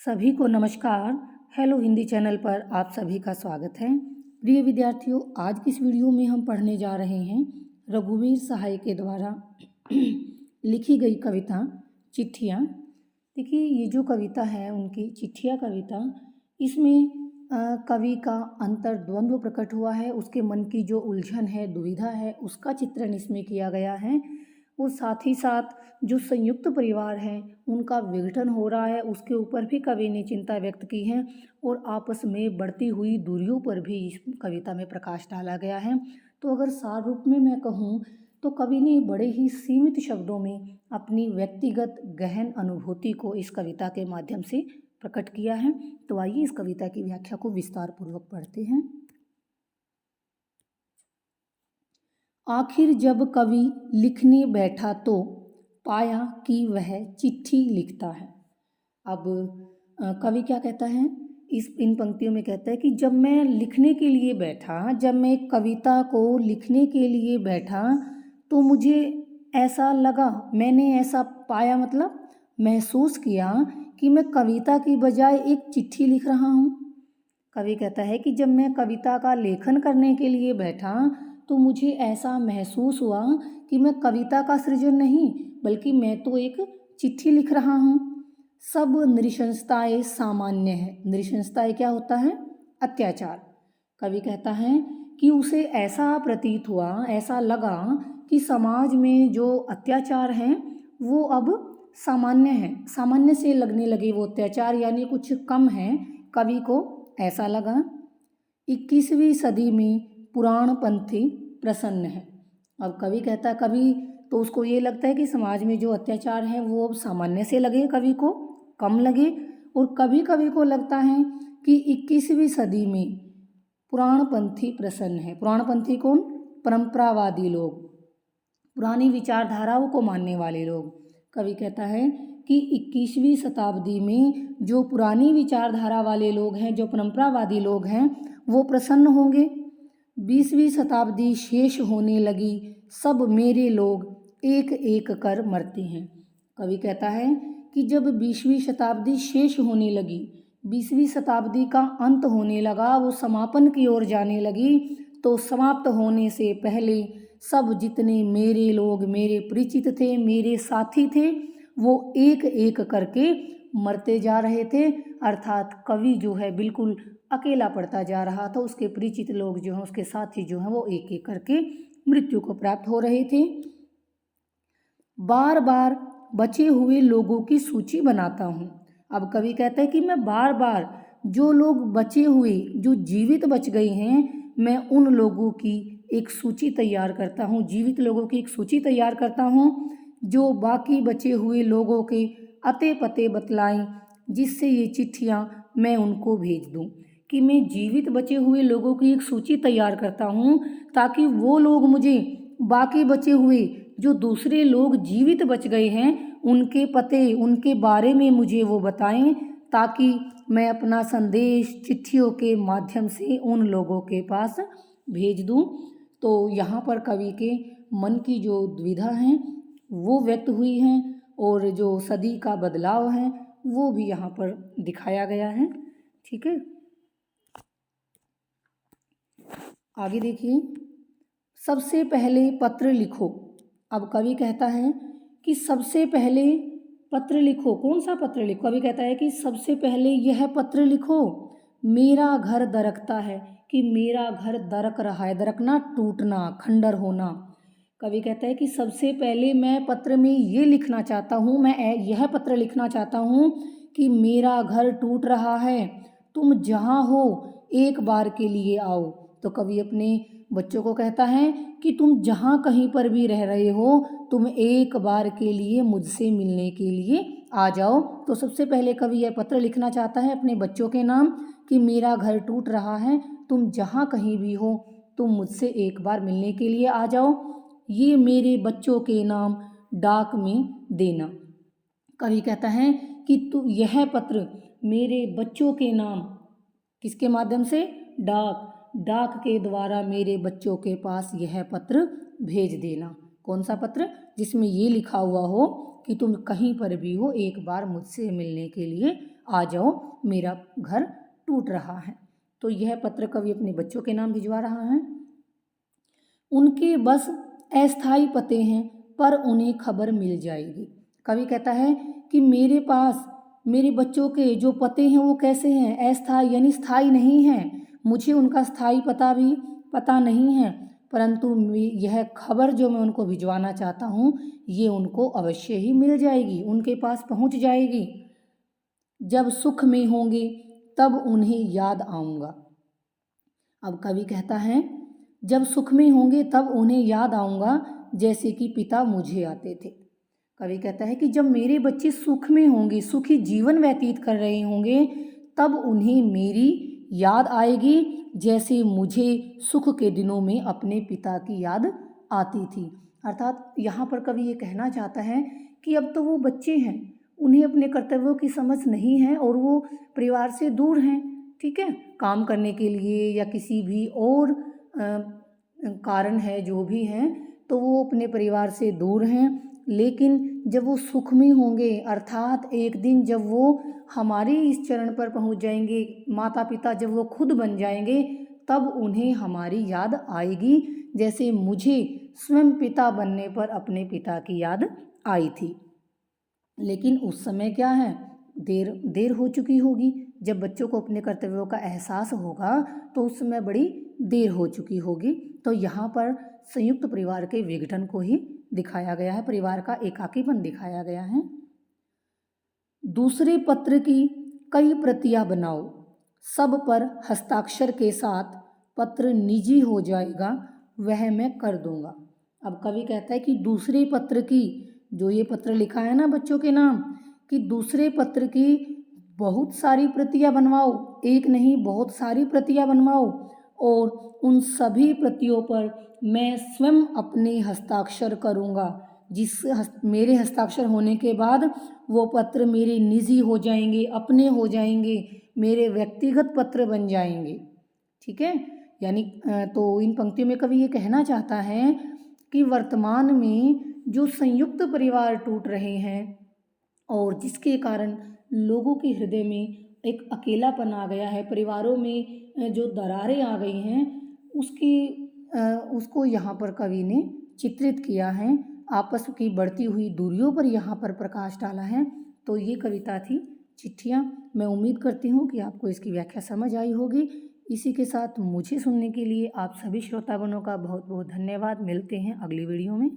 सभी को नमस्कार। हेलो हिंदी चैनल पर आप सभी का स्वागत है। प्रिय विद्यार्थियों, आज की इस वीडियो में हम पढ़ने जा रहे हैं रघुवीर सहाय के द्वारा लिखी गई कविता चिट्ठियाँ। देखिए, ये जो कविता है उनकी चिट्ठियाँ कविता, इसमें कवि का अंतर्द्वंद्व प्रकट हुआ है। उसके मन की जो उलझन है, दुविधा है, उसका चित्रण इसमें किया गया है। और साथ ही साथ जो संयुक्त परिवार है उनका विघटन हो रहा है, उसके ऊपर भी कवि ने चिंता व्यक्त की है। और आपस में बढ़ती हुई दूरियों पर भी इस कविता में प्रकाश डाला गया है। तो अगर सार रूप में मैं कहूँ तो कवि ने बड़े ही सीमित शब्दों में अपनी व्यक्तिगत गहन अनुभूति को इस कविता के माध्यम से प्रकट किया है। तो आइए इस कविता की व्याख्या को विस्तार पूर्वक पढ़ते हैं। आखिर जब कवि लिखने बैठा तो पाया कि वह चिट्ठी लिखता है। अब कवि क्या कहता है, इन पंक्तियों में कहता है कि जब मैं लिखने के लिए बैठा, जब मैं कविता को लिखने के लिए बैठा तो मुझे ऐसा लगा, मैंने ऐसा पाया मतलब महसूस किया कि मैं कविता की बजाय एक चिट्ठी लिख रहा हूँ। कवि कहता है कि जब मैं कविता का लेखन करने के लिए बैठा तो मुझे ऐसा महसूस हुआ कि मैं कविता का सृजन नहीं बल्कि मैं तो एक चिट्ठी लिख रहा हूँ। सब नृशंसताएं सामान्य है। नृशंसताएं क्या होता है? अत्याचार। कवि कहता है कि उसे ऐसा प्रतीत हुआ, ऐसा लगा कि समाज में जो अत्याचार हैं वो अब सामान्य है, सामान्य से लगने लगे वो अत्याचार, यानी कुछ कम है। कवि को ऐसा लगा। 21वीं सदी में पुराणपंथी प्रसन्न है। अब कवि कहता है, कवि तो उसको ये लगता है कि समाज में जो अत्याचार है वो अब सामान्य से लगे, कवि को कम लगे। और कभी कवि को लगता है कि 21वीं सदी में पुराणपंथी प्रसन्न है। पुराणपंथी कौन? परंपरावादी लोग, पुरानी विचारधाराओं को मानने वाले लोग। कवि कहता है कि 21वीं शताब्दी में जो पुरानी विचारधारा वाले लोग हैं, जो परंपरावादी लोग हैं, वो प्रसन्न होंगे। 20वीं शताब्दी शेष होने लगी, सब मेरे लोग एक एक कर मरते हैं। कवि कहता है कि जब 20वीं शताब्दी शेष होने लगी, 20वीं शताब्दी का अंत होने लगा, वो समापन की ओर जाने लगी, तो समाप्त होने से पहले सब जितने मेरे लोग, मेरे परिचित थे, मेरे साथी थे, वो एक एक करके मरते जा रहे थे। अर्थात कवि जो है बिल्कुल अकेला पड़ता जा रहा था। उसके परिचित लोग जो हैं, उसके साथी जो हैं, वो एक एक करके मृत्यु को प्राप्त हो रहे थे। बार बार बचे हुए लोगों की सूची बनाता हूँ। अब कवि कहता है कि मैं बार बार जो लोग बचे हुए, जो जीवित बच गए हैं, मैं उन लोगों की एक सूची तैयार करता हूँ, जीवित लोगों की एक सूची तैयार करता हूँ, जो बाकी बचे हुए लोगों के अते पते बतलाएं, जिससे ये चिट्ठियाँ मैं उनको भेज दूँ। कि मैं जीवित बचे हुए लोगों की एक सूची तैयार करता हूँ ताकि वो लोग मुझे बाकी बचे हुए जो दूसरे लोग जीवित बच गए हैं उनके पते, उनके बारे में मुझे वो बताएं, ताकि मैं अपना संदेश चिट्ठियों के माध्यम से उन लोगों के पास भेज दूं। तो यहाँ पर कवि के मन की जो दुविधा है वो व्यक्त हुई है और जो सदी का बदलाव है वो भी यहाँ पर दिखाया गया है। ठीक है, आगे देखिए। सबसे पहले पत्र लिखो। अब कवि कहता है कि सबसे पहले पत्र लिखो। कौन सा पत्र लिखो? कवि कहता है कि सबसे पहले यह पत्र लिखो, मेरा घर दरकता है। कि मेरा घर दरक रहा है, दरकना टूटना, खंडर होना। कवि कहता है कि सबसे पहले मैं पत्र में ये लिखना चाहता हूँ, मैं यह पत्र लिखना चाहता हूँ कि मेरा घर टूट रहा है, तुम जहाँ हो एक बार के लिए आओ। तो कवि अपने बच्चों को कहता है कि तुम जहाँ कहीं पर भी रह रहे हो, तुम एक बार के लिए मुझसे मिलने के लिए आ जाओ। तो सबसे पहले कवि यह पत्र लिखना चाहता है अपने बच्चों के नाम कि मेरा घर टूट रहा है, तुम जहाँ कहीं भी हो तुम मुझसे एक बार मिलने के लिए आ जाओ। ये मेरे बच्चों के नाम डाक में देना। कवि कहता है कि तू यह पत्र मेरे बच्चों के नाम, किसके माध्यम से? डाक के द्वारा मेरे बच्चों के पास यह पत्र भेज देना। कौन सा पत्र? जिसमें ये लिखा हुआ हो कि तुम कहीं पर भी हो एक बार मुझसे मिलने के लिए आ जाओ, मेरा घर टूट रहा है। तो यह पत्र कवि अपने बच्चों के नाम भिजवा रहा है। उनके बस अस्थायी पते हैं पर उन्हें खबर मिल जाएगी। कवि कहता है कि मेरे पास मेरे बच्चों के जो पते हैं वो कैसे हैं, अस्थायी यानी स्थायी नहीं हैं। मुझे उनका स्थायी पता नहीं है, परंतु यह खबर जो मैं उनको भिजवाना चाहता हूँ ये उनको अवश्य ही मिल जाएगी, उनके पास पहुँच जाएगी। जब सुख में होंगे तब उन्हें याद आऊँगा। अब कवि कहता है जब सुख में होंगे तब उन्हें याद आऊँगा, जैसे कि पिता मुझे आते थे। कवि कहता है कि जब मेरे बच्चे सुख में होंगे, सुखी जीवन व्यतीत कर रहे होंगे, तब उन्हें मेरी याद आएगी, जैसे मुझे सुख के दिनों में अपने पिता की याद आती थी। अर्थात यहाँ पर कवि ये कहना चाहता है कि अब तो वो बच्चे हैं, उन्हें अपने कर्तव्यों की समझ नहीं है और वो परिवार से दूर हैं, ठीक है, काम करने के लिए या किसी भी और कारण है जो भी हैं, तो वो अपने परिवार से दूर हैं। लेकिन जब वो सुख में होंगे, अर्थात एक दिन जब वो हमारे इस चरण पर पहुंच जाएंगे, माता पिता जब वो खुद बन जाएंगे, तब उन्हें हमारी याद आएगी, जैसे मुझे स्वयं पिता बनने पर अपने पिता की याद आई थी। लेकिन उस समय क्या है, देर हो चुकी होगी। जब बच्चों को अपने कर्तव्यों का एहसास होगा तो उस समय बड़ी देर हो चुकी होगी। तो यहाँ पर संयुक्त परिवार के विघटन को ही दिखाया गया है, परिवार का एकाकीपन दिखाया गया है। दूसरे पत्र की कई प्रतियां बनाओ, सब पर हस्ताक्षर के साथ पत्र निजी हो जाएगा, वह मैं कर दूंगा। अब कवि कहता है कि दूसरे पत्र की, जो ये पत्र लिखा है ना बच्चों के नाम, कि दूसरे पत्र की बहुत सारी प्रतियां बनवाओ, एक नहीं बहुत सारी प्रतियां बनवाओ, और उन सभी प्रतियों पर मैं स्वयं अपने हस्ताक्षर करूँगा। मेरे हस्ताक्षर होने के बाद वो पत्र मेरे निजी हो जाएंगे, अपने हो जाएंगे, मेरे व्यक्तिगत पत्र बन जाएंगे, ठीक है। यानी तो इन पंक्तियों में कवि ये कहना चाहता है कि वर्तमान में जो संयुक्त परिवार टूट रहे हैं और जिसके कारण लोगों के हृदय में एक अकेलापन आ गया है, परिवारों में जो दरारें आ गई हैं, उसको यहाँ पर कवि ने चित्रित किया है, आपस की बढ़ती हुई दूरियों पर यहाँ पर प्रकाश डाला है। तो ये कविता थी चिट्ठियाँ। मैं उम्मीद करती हूँ कि आपको इसकी व्याख्या समझ आई होगी। इसी के साथ मुझे सुनने के लिए आप सभी श्रोतागणों का बहुत बहुत धन्यवाद। मिलते हैं अगली वीडियो में।